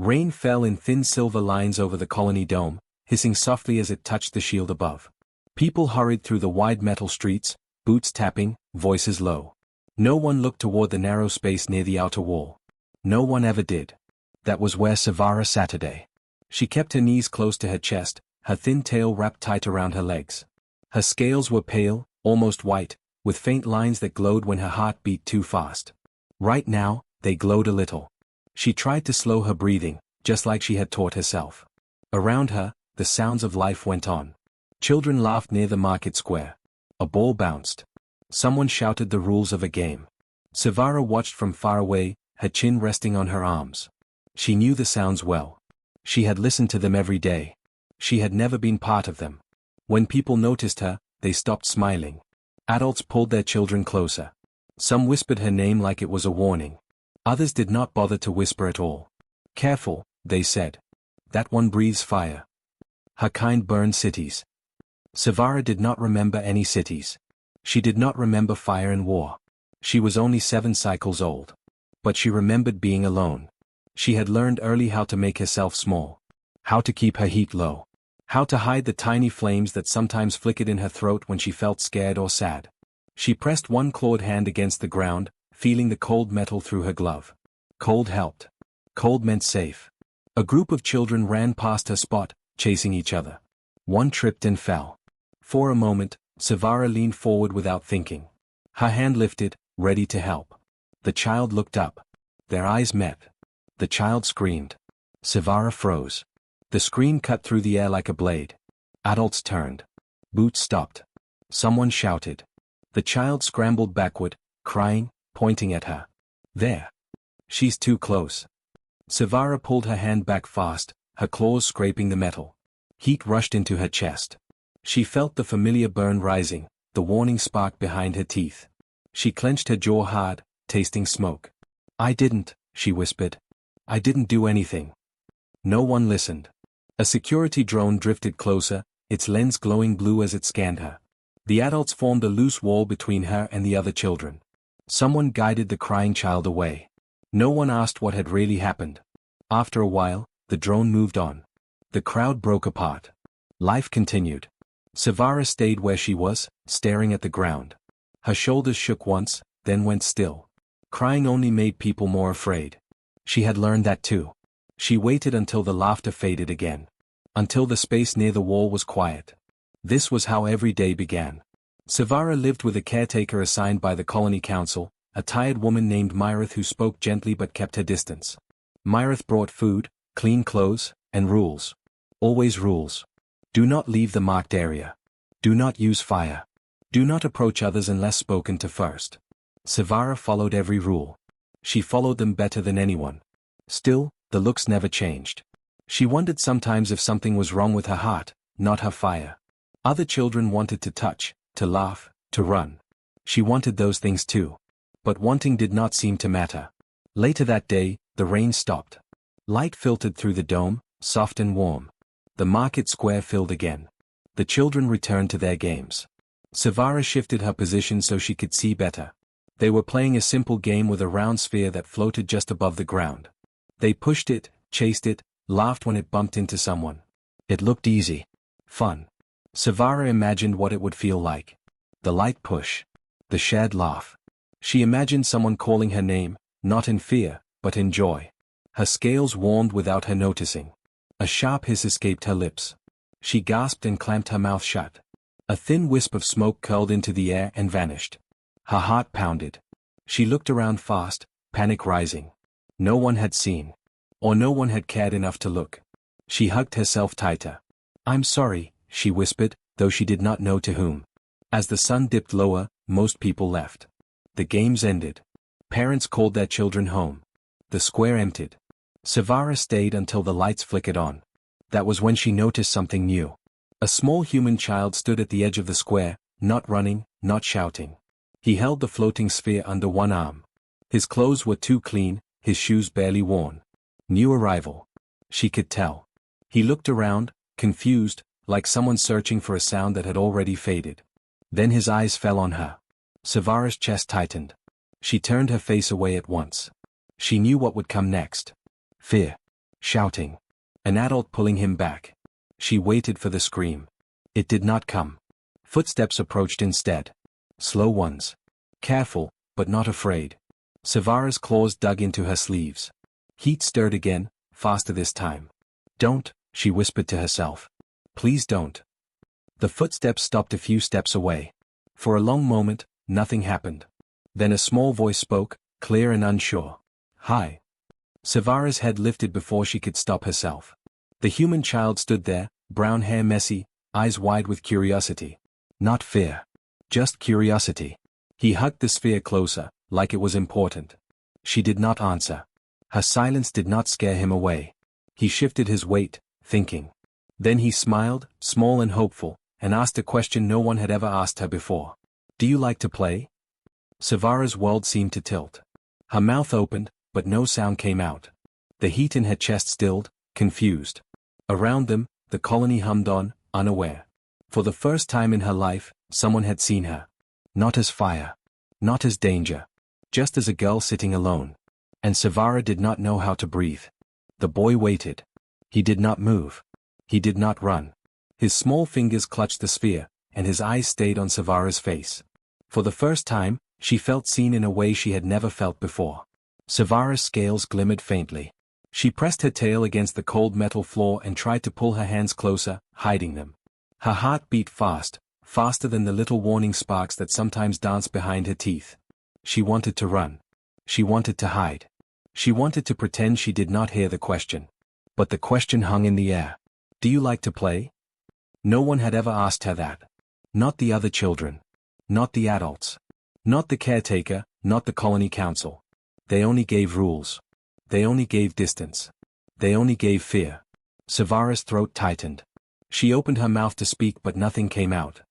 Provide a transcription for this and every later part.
Rain fell in thin silver lines over the colony dome, hissing softly as it touched the shield above. People hurried through the wide metal streets, boots tapping, voices low. No one looked toward the narrow space near the outer wall. No one ever did. That was where Savara sat today. She kept her knees close to her chest, her thin tail wrapped tight around her legs. Her scales were pale, almost white, with faint lines that glowed when her heart beat too fast. Right now, they glowed a little. She tried to slow her breathing, just like she had taught herself. Around her, the sounds of life went on. Children laughed near the market square. A ball bounced. Someone shouted the rules of a game. Savara watched from far away, her chin resting on her arms. She knew the sounds well. She had listened to them every day. She had never been part of them. When people noticed her, they stopped smiling. Adults pulled their children closer. Some whispered her name like it was a warning. Others did not bother to whisper at all. Careful, they said. That one breathes fire. Her kind burned cities. Savara did not remember any cities. She did not remember fire and war. She was only 7 cycles old. But she remembered being alone. She had learned early how to make herself small. How to keep her heat low. How to hide the tiny flames that sometimes flickered in her throat when she felt scared or sad. She pressed one clawed hand against the ground, feeling the cold metal through her glove. Cold helped. Cold meant safe. A group of children ran past her spot, chasing each other. One tripped and fell. For a moment, Savara leaned forward without thinking. Her hand lifted, ready to help. The child looked up. Their eyes met. The child screamed. Savara froze. The scream cut through the air like a blade. Adults turned. Boots stopped. Someone shouted. The child scrambled backward, crying, pointing at her. There. She's too close. Savara pulled her hand back fast, her claws scraping the metal. Heat rushed into her chest. She felt the familiar burn rising, the warning spark behind her teeth. She clenched her jaw hard, tasting smoke. I didn't, she whispered. I didn't do anything. No one listened. A security drone drifted closer, its lens glowing blue as it scanned her. The adults formed a loose wall between her and the other children. Someone guided the crying child away. No one asked what had really happened. After a while, the drone moved on. The crowd broke apart. Life continued. Savara stayed where she was, staring at the ground. Her shoulders shook once, then went still. Crying only made people more afraid. She had learned that too. She waited until the laughter faded again. Until the space near the wall was quiet. This was how every day began. Savara lived with a caretaker assigned by the colony council, a tired woman named Myrith who spoke gently but kept her distance. Myrith brought food, clean clothes, and rules. Always rules. Do not leave the marked area. Do not use fire. Do not approach others unless spoken to first. Savara followed every rule. She followed them better than anyone. Still, the looks never changed. She wondered sometimes if something was wrong with her heart, not her fire. Other children wanted to touch, to laugh, to run. She wanted those things too. But wanting did not seem to matter. Later that day, the rain stopped. Light filtered through the dome, soft and warm. The market square filled again. The children returned to their games. Savara shifted her position so she could see better. They were playing a simple game with a round sphere that floated just above the ground. They pushed it, chased it, laughed when it bumped into someone. It looked easy. Fun. Savara imagined what it would feel like. The light push. The shared laugh. She imagined someone calling her name, not in fear, but in joy. Her scales warmed without her noticing. A sharp hiss escaped her lips. She gasped and clamped her mouth shut. A thin wisp of smoke curled into the air and vanished. Her heart pounded. She looked around fast, panic rising. No one had seen. Or no one had cared enough to look. She hugged herself tighter. I'm sorry, she whispered, though she did not know to whom. As the sun dipped lower, most people left. The games ended. Parents called their children home. The square emptied. Savara stayed until the lights flickered on. That was when she noticed something new. A small human child stood at the edge of the square, not running, not shouting. He held the floating sphere under one arm. His clothes were too clean, his shoes barely worn. New arrival. She could tell. He looked around, confused, like someone searching for a sound that had already faded. Then his eyes fell on her. Savara's chest tightened. She turned her face away at once. She knew what would come next. Fear. shouting. An adult pulling him back. She waited for the scream. It did not come. Footsteps approached instead. Slow ones. Careful, but not afraid. Savara's claws dug into her sleeves. Heat stirred again, faster this time. Don't, she whispered to herself. Please don't. The footsteps stopped a few steps away. For a long moment, nothing happened. Then a small voice spoke, clear and unsure. Hi. Savara's head lifted before she could stop herself. The human child stood there, brown hair messy, eyes wide with curiosity. Not fear. Just curiosity. He hugged the sphere closer, like it was important. She did not answer. Her silence did not scare him away. He shifted his weight, thinking. Then he smiled, small and hopeful, and asked a question no one had ever asked her before. Do you like to play? Savara's world seemed to tilt. Her mouth opened, but no sound came out. The heat in her chest stilled, confused. Around them, the colony hummed on, unaware. For the first time in her life, someone had seen her. Not as fire. Not as danger. Just as a girl sitting alone. And Savara did not know how to breathe. The boy waited. He did not move. He did not run. His small fingers clutched the sphere, and his eyes stayed on Savara's face. For the first time, she felt seen in a way she had never felt before. Savara's scales glimmered faintly. She pressed her tail against the cold metal floor and tried to pull her hands closer, hiding them. Her heart beat fast, faster than the little warning sparks that sometimes danced behind her teeth. She wanted to run. She wanted to hide. She wanted to pretend she did not hear the question. But the question hung in the air. Do you like to play? No one had ever asked her that. Not the other children. Not the adults. Not the caretaker, not the colony council. They only gave rules. They only gave distance. They only gave fear. Savara's throat tightened. She opened her mouth to speak but nothing came out.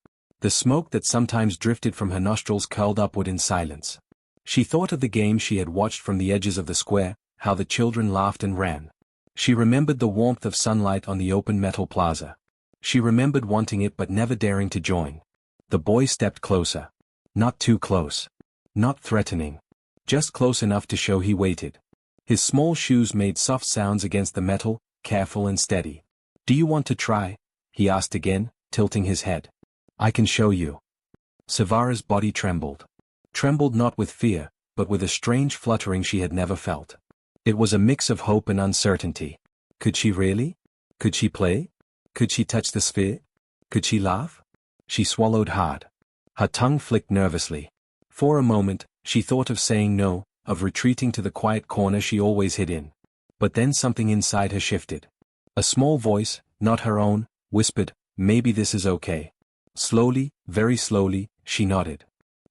The smoke that sometimes drifted from her nostrils curled upward in silence. She thought of the game she had watched from the edges of the square, how the children laughed and ran. She remembered the warmth of sunlight on the open metal plaza. She remembered wanting it but never daring to join. The boy stepped closer. Not too close. Not threatening. Just close enough to show he waited. His small shoes made soft sounds against the metal, careful and steady. Do you want to try? He asked again, tilting his head. I can show you. Savara's body trembled. Trembled not with fear, but with a strange fluttering she had never felt. It was a mix of hope and uncertainty. Could she really? Could she play? Could she touch the sphere? Could she laugh? She swallowed hard. Her tongue flicked nervously. For a moment, she thought of saying no, of retreating to the quiet corner she always hid in. But then something inside her shifted. A small voice, not her own, whispered, maybe this is okay. Slowly, very slowly, she nodded.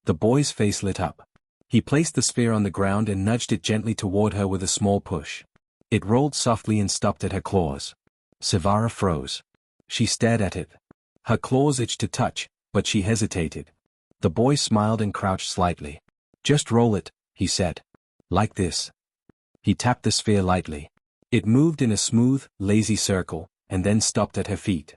The boy's face lit up. He placed the sphere on the ground and nudged it gently toward her with a small push. It rolled softly and stopped at her claws. Savara froze. She stared at it. Her claws itched to touch, but she hesitated. The boy smiled and crouched slightly. Just roll it, he said. Like this. He tapped the sphere lightly. It moved in a smooth, lazy circle, and then stopped at her feet.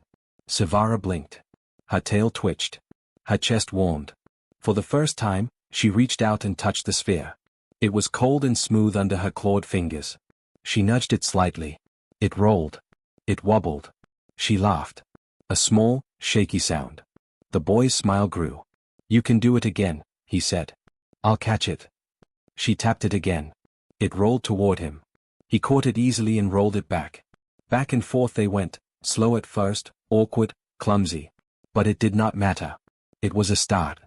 Savara blinked. Her tail twitched. Her chest warmed. For the first time, she reached out and touched the sphere. It was cold and smooth under her clawed fingers. She nudged it slightly. It rolled. It wobbled. She laughed. A small, shaky sound. The boy's smile grew. You can do it again, he said. I'll catch it. She tapped it again. It rolled toward him. He caught it easily and rolled it back. Back and forth they went, slow at first, awkward, clumsy. But it did not matter. It was a start.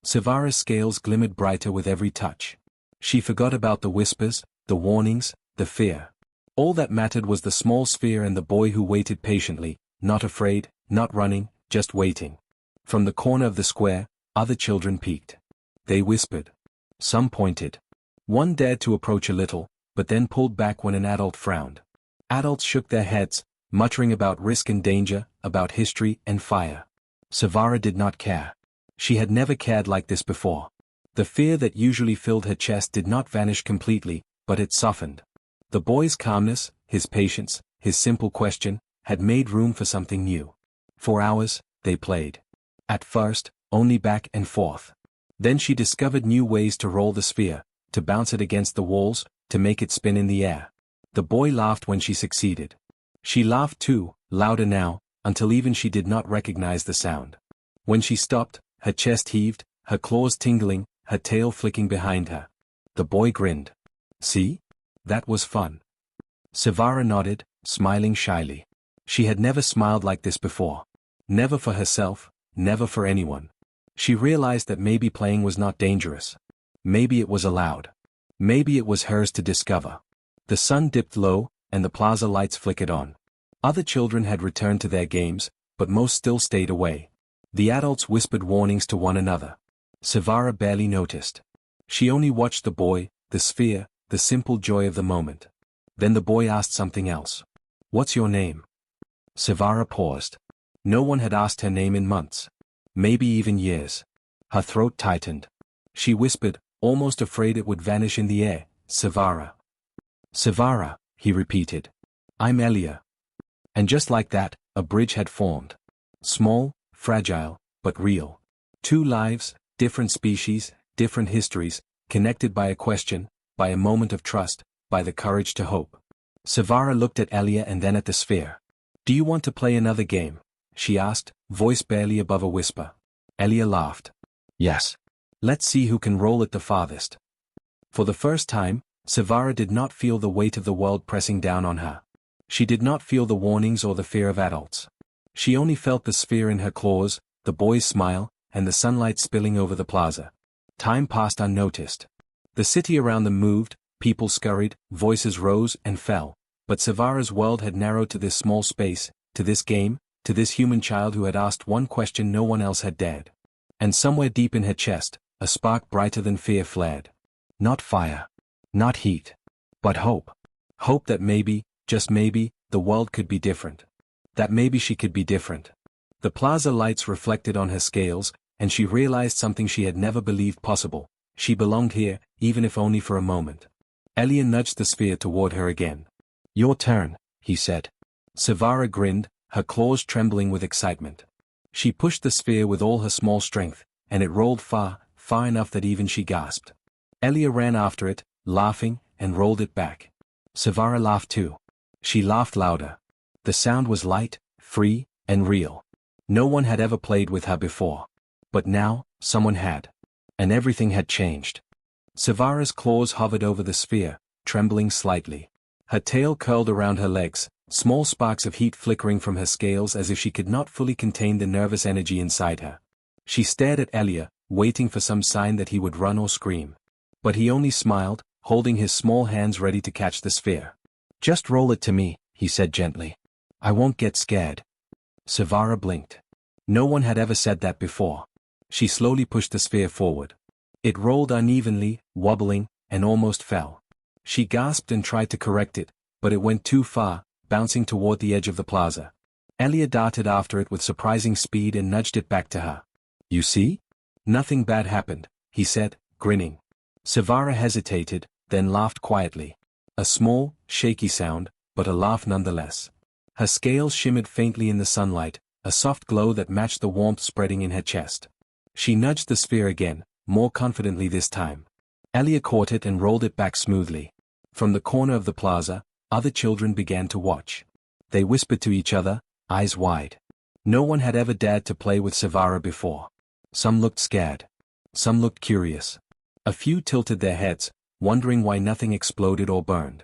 Savara's scales glimmered brighter with every touch. She forgot about the whispers, the warnings, the fear. All that mattered was the small sphere and the boy who waited patiently, not afraid, not running, just waiting. From the corner of the square, other children peeked. They whispered. Some pointed. One dared to approach a little, but then pulled back when an adult frowned. Adults shook their heads, muttering about risk and danger, about history and fire. Savara did not care. She had never cared like this before. The fear that usually filled her chest did not vanish completely, but it softened. The boy's calmness, his patience, his simple question, had made room for something new. For hours, they played. At first, only back and forth. Then she discovered new ways to roll the sphere, to bounce it against the walls, to make it spin in the air. The boy laughed when she succeeded. She laughed too, louder now, until even she did not recognize the sound. When she stopped, her chest heaved, her claws tingling, her tail flicking behind her. The boy grinned. See? That was fun. Savara nodded, smiling shyly. She had never smiled like this before. Never for herself, never for anyone. She realized that maybe playing was not dangerous. Maybe it was allowed. Maybe it was hers to discover. The sun dipped low, and the plaza lights flickered on. Other children had returned to their games, but most still stayed away. The adults whispered warnings to one another. Savara barely noticed. She only watched the boy, the sphere, the simple joy of the moment. Then the boy asked something else. "What's your name?" Savara paused. No one had asked her name in months. Maybe even years. Her throat tightened. She whispered, almost afraid it would vanish in the air, "Savara." "Savara," he repeated. "I'm Elia." And just like that, a bridge had formed. Small, fragile, but real. Two lives, different species, different histories, connected by a question, by a moment of trust, by the courage to hope. Savara looked at Elia and then at the sphere. "Do you want to play another game?" she asked, voice barely above a whisper. Elia laughed. "Yes. Let's see who can roll it the farthest." For the first time, Savara did not feel the weight of the world pressing down on her. She did not feel the warnings or the fear of adults. She only felt the sphere in her claws, the boy's smile, and the sunlight spilling over the plaza. Time passed unnoticed. The city around them moved, people scurried, voices rose and fell, but Savara's world had narrowed to this small space, to this game, to this human child who had asked one question no one else had dared. And somewhere deep in her chest, a spark brighter than fear flared. Not fire. Not heat. But hope. Hope that maybe, just maybe, the world could be different. That maybe she could be different. The plaza lights reflected on her scales, and she realized something she had never believed possible. She belonged here, even if only for a moment. Elia nudged the sphere toward her again. "Your turn," he said. Savara grinned, her claws trembling with excitement. She pushed the sphere with all her small strength, and it rolled far, far enough that even she gasped. Elia ran after it, laughing, and rolled it back. Savara laughed too. She laughed louder. The sound was light, free, and real. No one had ever played with her before. But now, someone had. And everything had changed. Savara's claws hovered over the sphere, trembling slightly. Her tail curled around her legs, small sparks of heat flickering from her scales as if she could not fully contain the nervous energy inside her. She stared at Elia, waiting for some sign that he would run or scream. But he only smiled, holding his small hands ready to catch the sphere. "Just roll it to me," he said gently. "I won't get scared." Savara blinked. No one had ever said that before. She slowly pushed the sphere forward. It rolled unevenly, wobbling, and almost fell. She gasped and tried to correct it, but it went too far, bouncing toward the edge of the plaza. Elia darted after it with surprising speed and nudged it back to her. "You see? Nothing bad happened," he said, grinning. Savara hesitated, then laughed quietly. A small, shaky sound, but a laugh nonetheless. Her scales shimmered faintly in the sunlight, a soft glow that matched the warmth spreading in her chest. She nudged the sphere again, more confidently this time. Elia caught it and rolled it back smoothly. From the corner of the plaza, other children began to watch. They whispered to each other, eyes wide. No one had ever dared to play with Savara before. Some looked scared. Some looked curious. A few tilted their heads, wondering why nothing exploded or burned.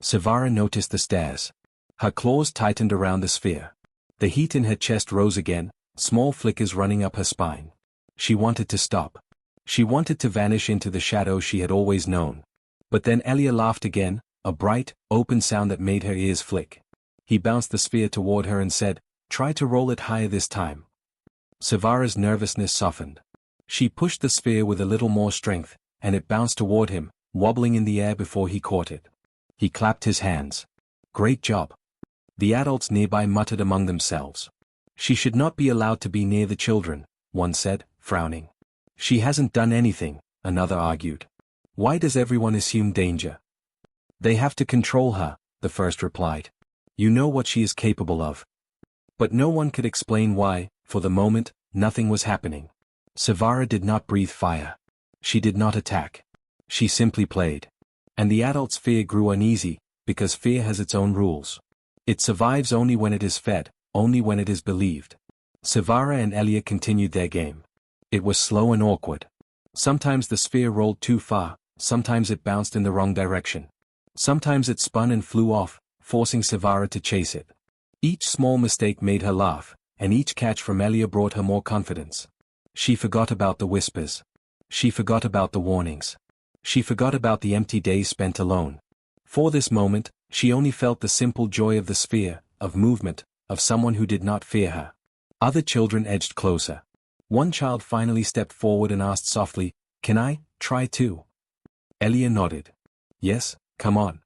Savara noticed the stares. Her claws tightened around the sphere. The heat in her chest rose again, small flickers running up her spine. She wanted to stop. She wanted to vanish into the shadows she had always known. But then Elia laughed again, a bright, open sound that made her ears flick. He bounced the sphere toward her and said, "Try to roll it higher this time." Savara's nervousness softened. She pushed the sphere with a little more strength, and it bounced toward him, wobbling in the air before he caught it. He clapped his hands. "Great job." The adults nearby muttered among themselves. "She should not be allowed to be near the children," one said, frowning. "She hasn't done anything," another argued. "Why does everyone assume danger?" "They have to control her," the first replied. "You know what she is capable of." But no one could explain why. For the moment, nothing was happening. Savara did not breathe fire. She did not attack. She simply played. And the adults' fear grew uneasy, because fear has its own rules. It survives only when it is fed, only when it is believed. Savara and Elia continued their game. It was slow and awkward. Sometimes the sphere rolled too far, sometimes it bounced in the wrong direction. Sometimes it spun and flew off, forcing Savara to chase it. Each small mistake made her laugh, and each catch from Elia brought her more confidence. She forgot about the whispers. She forgot about the warnings. She forgot about the empty days spent alone. For this moment, she only felt the simple joy of the sphere, of movement, of someone who did not fear her. Other children edged closer. One child finally stepped forward and asked softly, "Can I try too?" Elia nodded. "Yes, come on."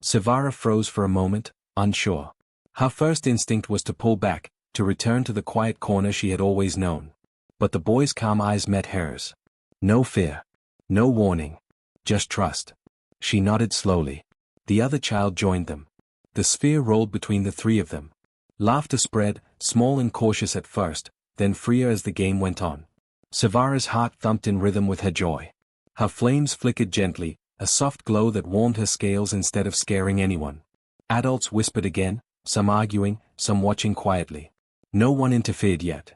Savara froze for a moment, unsure. Her first instinct was to pull back, to return to the quiet corner she had always known. But the boy's calm eyes met hers. No fear. No warning. Just trust. She nodded slowly. The other child joined them. The sphere rolled between the three of them. Laughter spread, small and cautious at first, then freer as the game went on. Savara's heart thumped in rhythm with her joy. Her flames flickered gently, a soft glow that warmed her scales instead of scaring anyone. Adults whispered again, some arguing, some watching quietly. No one interfered yet.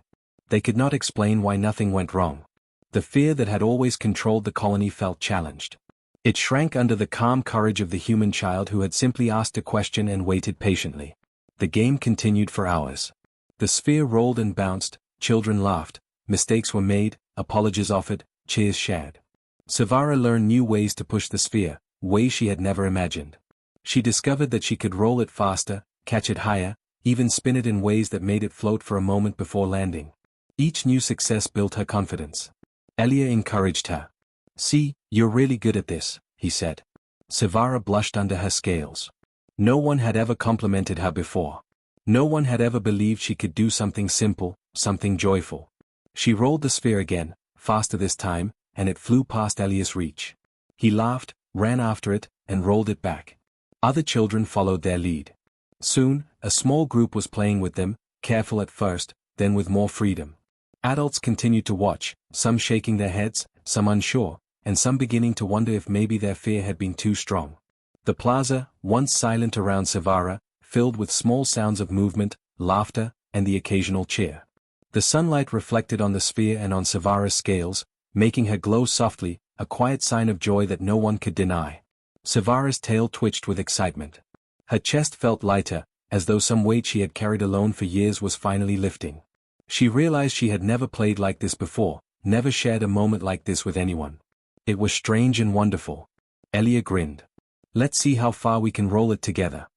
They could not explain why nothing went wrong. The fear that had always controlled the colony felt challenged. It shrank under the calm courage of the human child who had simply asked a question and waited patiently. The game continued for hours. The sphere rolled and bounced, children laughed, mistakes were made, apologies offered, cheers shared. Savara learned new ways to push the sphere, ways she had never imagined. She discovered that she could roll it faster, catch it higher, even spin it in ways that made it float for a moment before landing. Each new success built her confidence. Elia encouraged her. "See, you're really good at this," he said. Savara blushed under her scales. No one had ever complimented her before. No one had ever believed she could do something simple, something joyful. She rolled the sphere again, faster this time, and it flew past Elia's reach. He laughed, ran after it, and rolled it back. Other children followed their lead. Soon, a small group was playing with them, careful at first, then with more freedom. Adults continued to watch, some shaking their heads, some unsure, and some beginning to wonder if maybe their fear had been too strong. The plaza, once silent around Savara, filled with small sounds of movement, laughter, and the occasional cheer. The sunlight reflected on the sphere and on Savara's scales, making her glow softly, a quiet sign of joy that no one could deny. Savara's tail twitched with excitement. Her chest felt lighter, as though some weight she had carried alone for years was finally lifting. She realized she had never played like this before, never shared a moment like this with anyone. It was strange and wonderful. Elia grinned. "Let's see how far we can roll it together."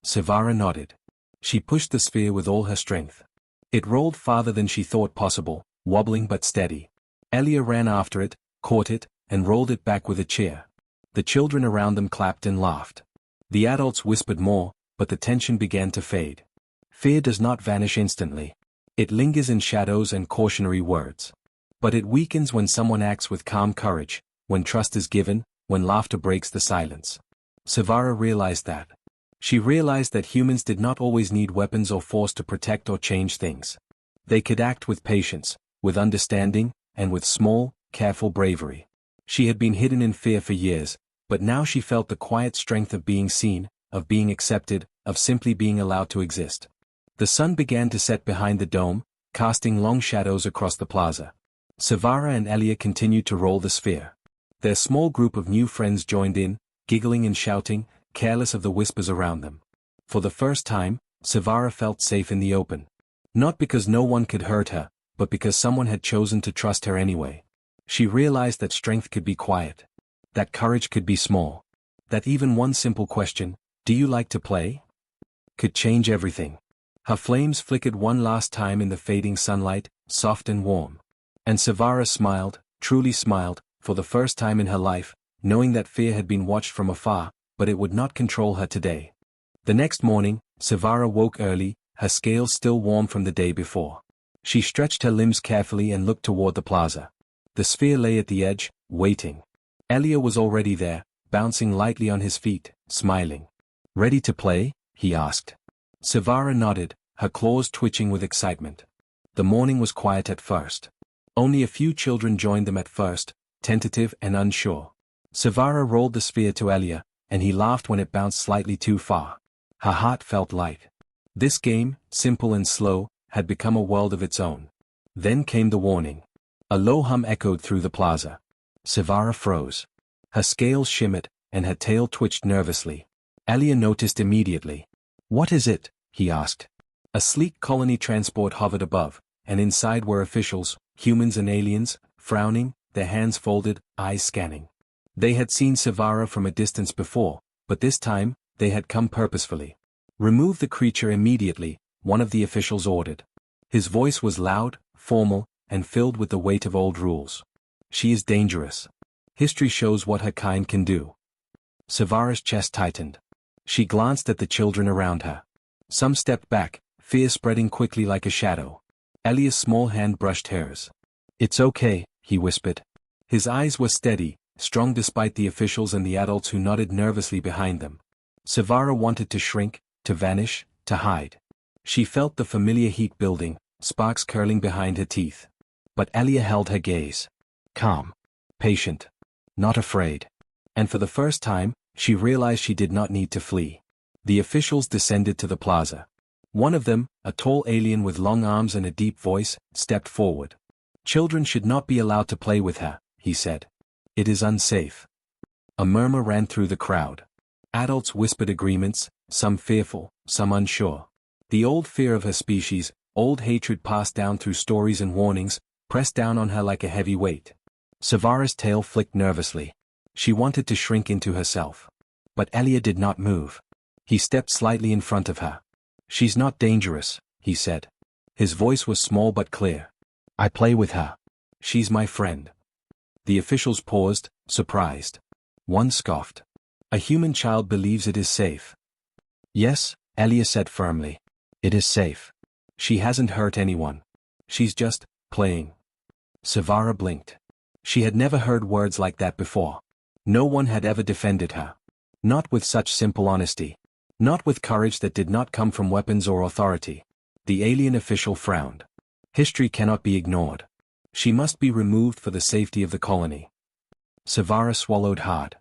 Savara nodded. She pushed the sphere with all her strength. It rolled farther than she thought possible, wobbling but steady. Elia ran after it, caught it, and rolled it back with a cheer. The children around them clapped and laughed. The adults whispered more, but the tension began to fade. Fear does not vanish instantly. It lingers in shadows and cautionary words. But it weakens when someone acts with calm courage, when trust is given, when laughter breaks the silence. Savara realized that. She realized that humans did not always need weapons or force to protect or change things. They could act with patience, with understanding, and with small, careful bravery. She had been hidden in fear for years, but now she felt the quiet strength of being seen, of being accepted, of simply being allowed to exist. The sun began to set behind the dome, casting long shadows across the plaza. Savara and Elia continued to roll the sphere. Their small group of new friends joined in, giggling and shouting, careless of the whispers around them. For the first time, Savara felt safe in the open. Not because no one could hurt her, but because someone had chosen to trust her anyway. She realized that strength could be quiet. That courage could be small. That even one simple question, "Do you like to play?" could change everything. Her flames flickered one last time in the fading sunlight, soft and warm. And Savara smiled, truly smiled, for the first time in her life, knowing that fear had been watched from afar, but it would not control her today. The next morning, Savara woke early, her scales still warm from the day before. She stretched her limbs carefully and looked toward the plaza. The sphere lay at the edge, waiting. Elia was already there, bouncing lightly on his feet, smiling. "Ready to play?" he asked. Savara nodded, her claws twitching with excitement. The morning was quiet at first. Only a few children joined them at first, tentative and unsure. Savara rolled the sphere to Elia, and he laughed when it bounced slightly too far. Her heart felt light. This game, simple and slow, had become a world of its own. Then came the warning. A low hum echoed through the plaza. Sevara froze. Her scales shimmered, and her tail twitched nervously. Alia noticed immediately. "What is it?" he asked. A sleek colony transport hovered above, and inside were officials, humans and aliens, frowning, their hands folded, eyes scanning. They had seen Sevara from a distance before, but this time, they had come purposefully. "Remove the creature immediately," one of the officials ordered. His voice was loud, formal, and filled with the weight of old rules. "She is dangerous. History shows what her kind can do." Sevara's chest tightened. She glanced at the children around her. Some stepped back, fear spreading quickly like a shadow. Elia's small hand brushed hers. "It's okay," he whispered. His eyes were steady, strong despite the officials and the adults who nodded nervously behind them. Sevara wanted to shrink, to vanish, to hide. She felt the familiar heat building, sparks curling behind her teeth. But Alia held her gaze. Calm. Patient. Not afraid. And for the first time, she realized she did not need to flee. The officials descended to the plaza. One of them, a tall alien with long arms and a deep voice, stepped forward. "Children should not be allowed to play with her," he said. "It is unsafe." A murmur ran through the crowd. Adults whispered agreements, some fearful, some unsure. The old fear of her species, old hatred passed down through stories and warnings, pressed down on her like a heavy weight. Sevara's tail flicked nervously. She wanted to shrink into herself. But Alia did not move. He stepped slightly in front of her. "She's not dangerous," he said. His voice was small but clear. "I play with her. She's my friend." The officials paused, surprised. One scoffed. "A human child believes it is safe." "Yes," Alia said firmly. "It is safe. She hasn't hurt anyone. She's just playing." Sevara blinked. She had never heard words like that before. No one had ever defended her. Not with such simple honesty. Not with courage that did not come from weapons or authority. The alien official frowned. History cannot be ignored. She must be removed for the safety of the colony. Sevara swallowed hard.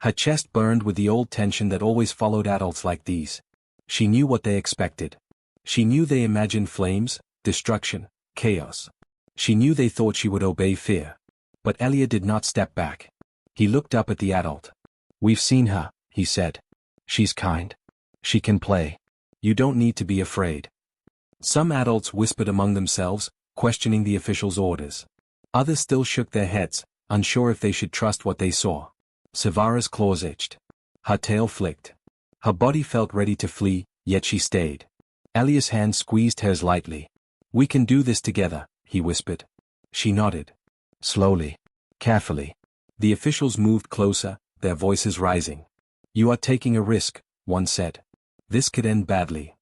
Her chest burned with the old tension that always followed adults like these. She knew what they expected. She knew they imagined flames, destruction, chaos. She knew they thought she would obey fear. But Alia did not step back. He looked up at the adult. "We've seen her," he said. "She's kind. She can play. You don't need to be afraid." Some adults whispered among themselves, questioning the officials' orders. Others still shook their heads, unsure if they should trust what they saw. Sevara's claws itched. Her tail flicked. Her body felt ready to flee, yet she stayed. Alia's hand squeezed hers lightly. "We can do this together," he whispered. She nodded. Slowly. Carefully. The officials moved closer, their voices rising. "You are taking a risk," one said. "This could end badly."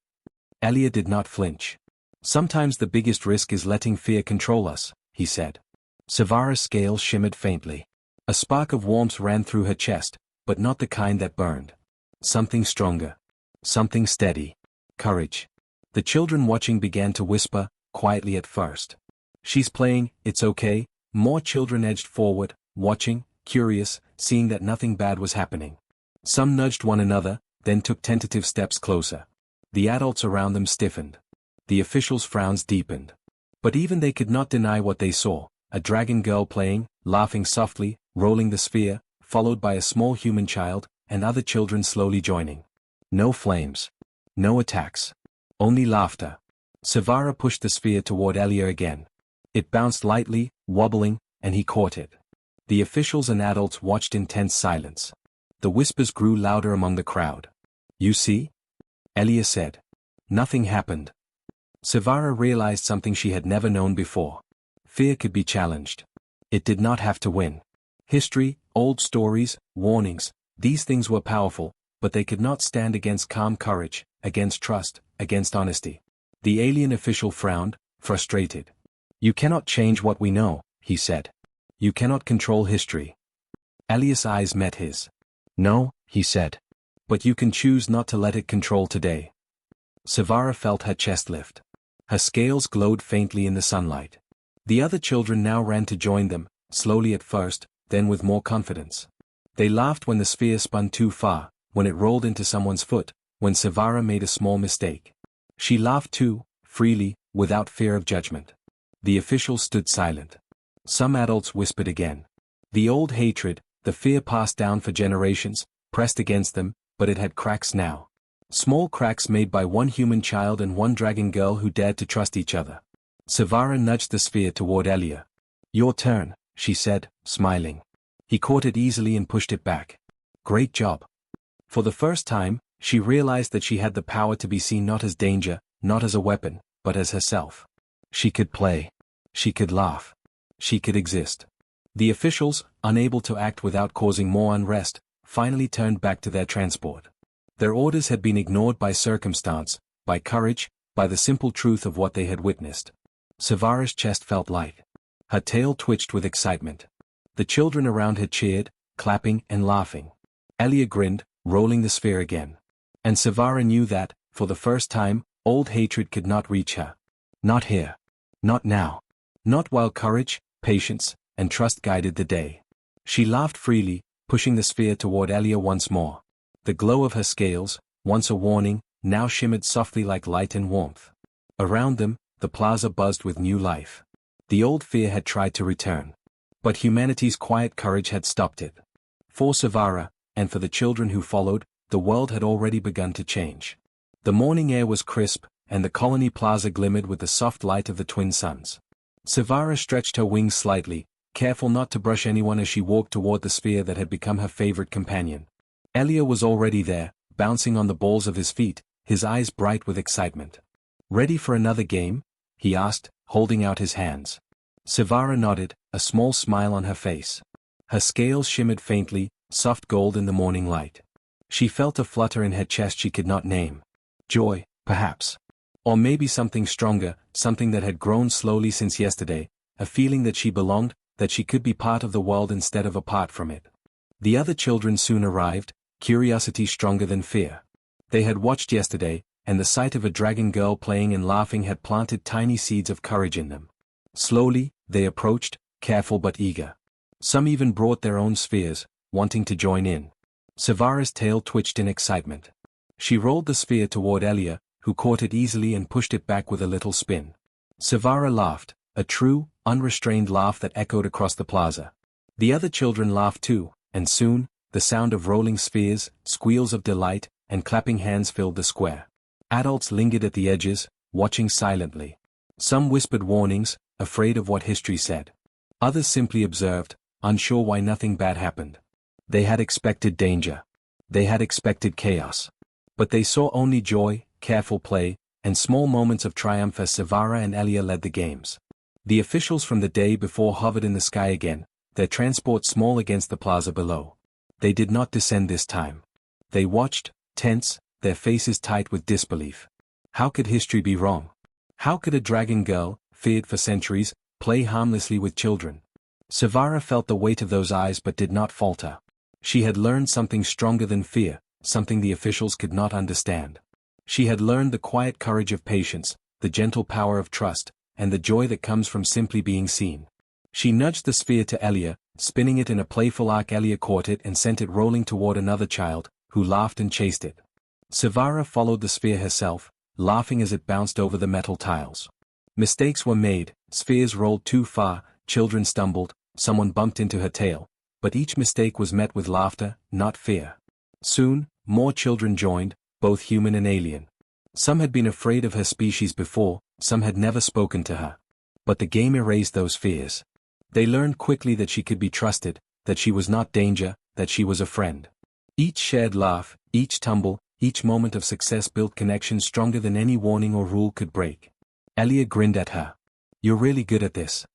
Alia did not flinch. "Sometimes the biggest risk is letting fear control us," he said. Sevara's scales shimmered faintly. A spark of warmth ran through her chest, but not the kind that burned. Something stronger. Something steady. Courage. The children watching began to whisper, quietly at first. "She's playing, it's okay." More children edged forward, watching, curious, seeing that nothing bad was happening. Some nudged one another, then took tentative steps closer. The adults around them stiffened. The officials' frowns deepened. But even they could not deny what they saw, a dragon girl playing, laughing softly, rolling the sphere, followed by a small human child, and other children slowly joining. No flames. No attacks. Only laughter. Sevara pushed the sphere toward Alia again. It bounced lightly, wobbling, and he caught it. The officials and adults watched in tense silence. The whispers grew louder among the crowd. "You see?" Alia said. Nothing happened. Sevara realized something she had never known before. Fear could be challenged. It did not have to win. History, old stories, warnings, these things were powerful, but they could not stand against calm courage, against trust, against honesty. The alien official frowned, frustrated. "You cannot change what we know," he said. "You cannot control history." Alia's eyes met his. "No," he said. "But you can choose not to let it control today." Sevara felt her chest lift. Her scales glowed faintly in the sunlight. The other children now ran to join them, slowly at first, then with more confidence. They laughed when the sphere spun too far, when it rolled into someone's foot, when Savara made a small mistake. She laughed too, freely, without fear of judgment. The officials stood silent. Some adults whispered again. The old hatred, the fear passed down for generations, pressed against them, but it had cracks now. Small cracks made by one human child and one dragon girl who dared to trust each other. Savara nudged the sphere toward Elia. "Your turn," she said, smiling. He caught it easily and pushed it back. "Great job." For the first time, she realized that she had the power to be seen not as danger, not as a weapon, but as herself. She could play. She could laugh. She could exist. The officials, unable to act without causing more unrest, finally turned back to their transport. Their orders had been ignored by circumstance, by courage, by the simple truth of what they had witnessed. Savara's chest felt light. Her tail twitched with excitement. The children around her cheered, clapping and laughing. Elia grinned, rolling the sphere again. And Savara knew that, for the first time, old hatred could not reach her. Not here. Not now. Not while courage, patience, and trust guided the day. She laughed freely, pushing the sphere toward Elia once more. The glow of her scales, once a warning, now shimmered softly like light and warmth. Around them, the plaza buzzed with new life. The old fear had tried to return. But humanity's quiet courage had stopped it. For Savara, and for the children who followed, the world had already begun to change. The morning air was crisp, and the colony plaza glimmered with the soft light of the twin suns. Savara stretched her wings slightly, careful not to brush anyone as she walked toward the sphere that had become her favorite companion. Elia was already there, bouncing on the balls of his feet, his eyes bright with excitement. "Ready for another game?" he asked, holding out his hands. Savara nodded, a small smile on her face. Her scales shimmered faintly, soft gold in the morning light. She felt a flutter in her chest she could not name. Joy, perhaps. Or maybe something stronger, something that had grown slowly since yesterday, a feeling that she belonged, that she could be part of the world instead of apart from it. The other children soon arrived, curiosity stronger than fear. They had watched yesterday, and the sight of a dragon girl playing and laughing had planted tiny seeds of courage in them. Slowly, they approached, careful but eager. Some even brought their own spheres, wanting to join in. Savara's tail twitched in excitement. She rolled the sphere toward Elia, who caught it easily and pushed it back with a little spin. Savara laughed, a true, unrestrained laugh that echoed across the plaza. The other children laughed too, and soon, the sound of rolling spheres, squeals of delight, and clapping hands filled the square. Adults lingered at the edges, watching silently. Some whispered warnings, afraid of what history said. Others simply observed, unsure why nothing bad happened. They had expected danger. They had expected chaos. But they saw only joy, careful play, and small moments of triumph as Savara and Elia led the games. The officials from the day before hovered in the sky again, their transport small against the plaza below. They did not descend this time. They watched, tense, their faces tight with disbelief. How could history be wrong? How could a dragon girl, feared for centuries, play harmlessly with children? Savara felt the weight of those eyes but did not falter. She had learned something stronger than fear, something the officials could not understand. She had learned the quiet courage of patience, the gentle power of trust, and the joy that comes from simply being seen. She nudged the sphere to Elia, spinning it in a playful arc. Elia caught it and sent it rolling toward another child, who laughed and chased it. Savara followed the sphere herself, laughing as it bounced over the metal tiles. Mistakes were made, spheres rolled too far, children stumbled, someone bumped into her tail, but each mistake was met with laughter, not fear. Soon, more children joined, both human and alien. Some had been afraid of her species before, some had never spoken to her. But the game erased those fears. They learned quickly that she could be trusted, that she was not danger, that she was a friend. Each shared laugh, each tumble, each moment of success built connections stronger than any warning or rule could break. Elia grinned at her. "You're really good at this."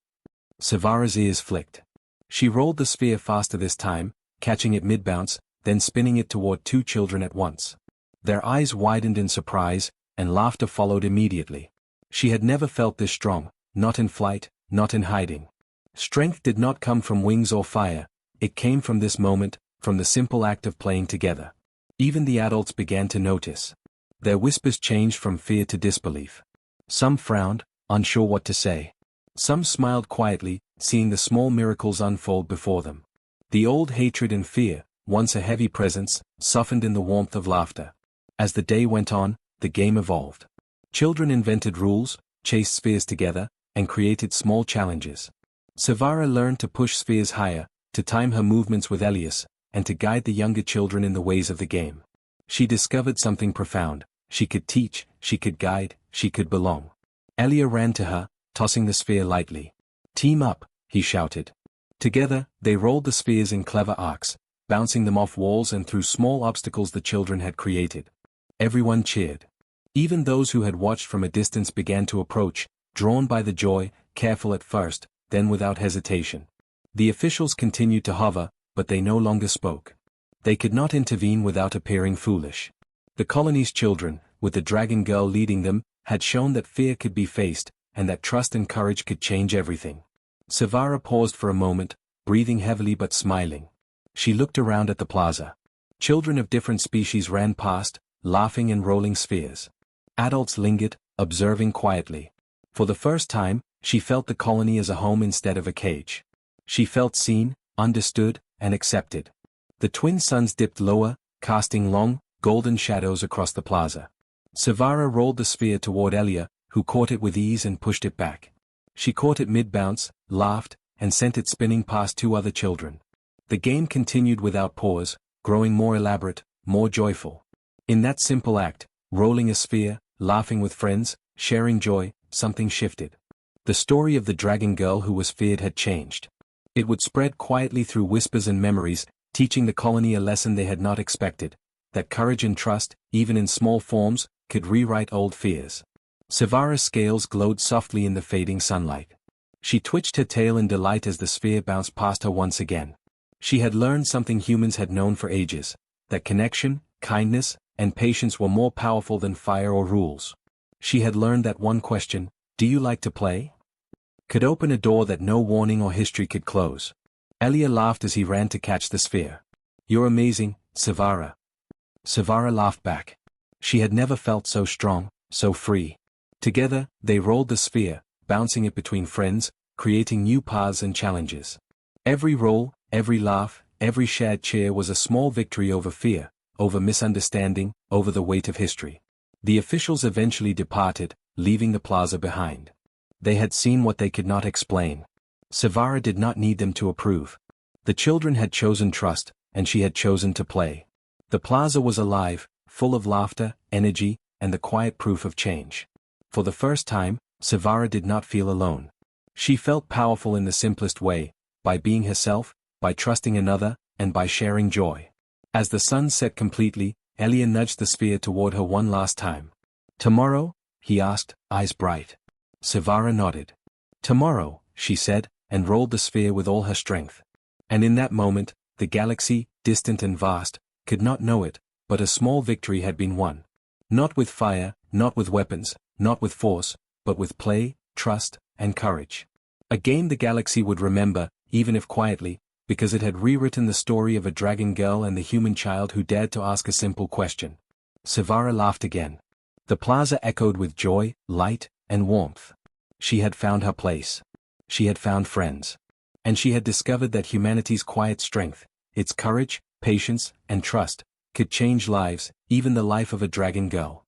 Savara's ears flicked. She rolled the sphere faster this time, catching it mid-bounce, then spinning it toward two children at once. Their eyes widened in surprise, and laughter followed immediately. She had never felt this strong, not in flight, not in hiding. Strength did not come from wings or fire, it came from this moment, from the simple act of playing together. Even the adults began to notice. Their whispers changed from fear to disbelief. Some frowned, unsure what to say. Some smiled quietly, seeing the small miracles unfold before them. The old hatred and fear, once a heavy presence, softened in the warmth of laughter. As the day went on, the game evolved. Children invented rules, chased spheres together, and created small challenges. Savara learned to push spheres higher, to time her movements with Elias, and to guide the younger children in the ways of the game. She discovered something profound: she could teach, she could guide, she could belong. Elia ran to her, tossing the sphere lightly. "Team up," he shouted. Together, they rolled the spheres in clever arcs, bouncing them off walls and through small obstacles the children had created. Everyone cheered. Even those who had watched from a distance began to approach, drawn by the joy, careful at first, then without hesitation. The officials continued to hover, but they no longer spoke. They could not intervene without appearing foolish. The colony's children, with the dragon girl leading them, had shown that fear could be faced, and that trust and courage could change everything. Savara paused for a moment, breathing heavily but smiling. She looked around at the plaza. Children of different species ran past, laughing and rolling spheres. Adults lingered, observing quietly. For the first time, she felt the colony as a home instead of a cage. She felt seen, understood, and accepted. The twin suns dipped lower, casting long, golden shadows across the plaza. Savara rolled the sphere toward Elia, who caught it with ease and pushed it back. She caught it mid-bounce, laughed, and sent it spinning past two other children. The game continued without pause, growing more elaborate, more joyful. In that simple act, rolling a sphere, laughing with friends, sharing joy, something shifted. The story of the dragon girl who was feared had changed. It would spread quietly through whispers and memories, teaching the colony a lesson they had not expected: that courage and trust, even in small forms, could rewrite old fears. Savara's scales glowed softly in the fading sunlight. She twitched her tail in delight as the sphere bounced past her once again. She had learned something humans had known for ages: that connection, kindness, and patience were more powerful than fire or rules. She had learned that one question, "Do you like to play?" could open a door that no warning or history could close. Elia laughed as he ran to catch the sphere. "You're amazing, Savara." Savara laughed back. She had never felt so strong, so free. Together, they rolled the sphere, bouncing it between friends, creating new paths and challenges. Every roll, every laugh, every shared cheer was a small victory over fear, over misunderstanding, over the weight of history. The officials eventually departed, leaving the plaza behind. They had seen what they could not explain. Savara did not need them to approve. The children had chosen trust, and she had chosen to play. The plaza was alive, full of laughter, energy, and the quiet proof of change. For the first time, Savara did not feel alone. She felt powerful in the simplest way, by being herself, by trusting another, and by sharing joy. As the sun set completely, Elia nudged the sphere toward her one last time. "Tomorrow?" he asked, eyes bright. Savara nodded. "Tomorrow," she said, and rolled the sphere with all her strength. And in that moment, the galaxy, distant and vast, could not know it, but a small victory had been won. Not with fire, not with weapons, not with force, but with play, trust, and courage. A game the galaxy would remember, even if quietly, because it had rewritten the story of a dragon girl and the human child who dared to ask a simple question. Savara laughed again. The plaza echoed with joy, light, and warmth. She had found her place. She had found friends. And she had discovered that humanity's quiet strength, its courage, patience, and trust, could change lives, even the life of a dragon girl.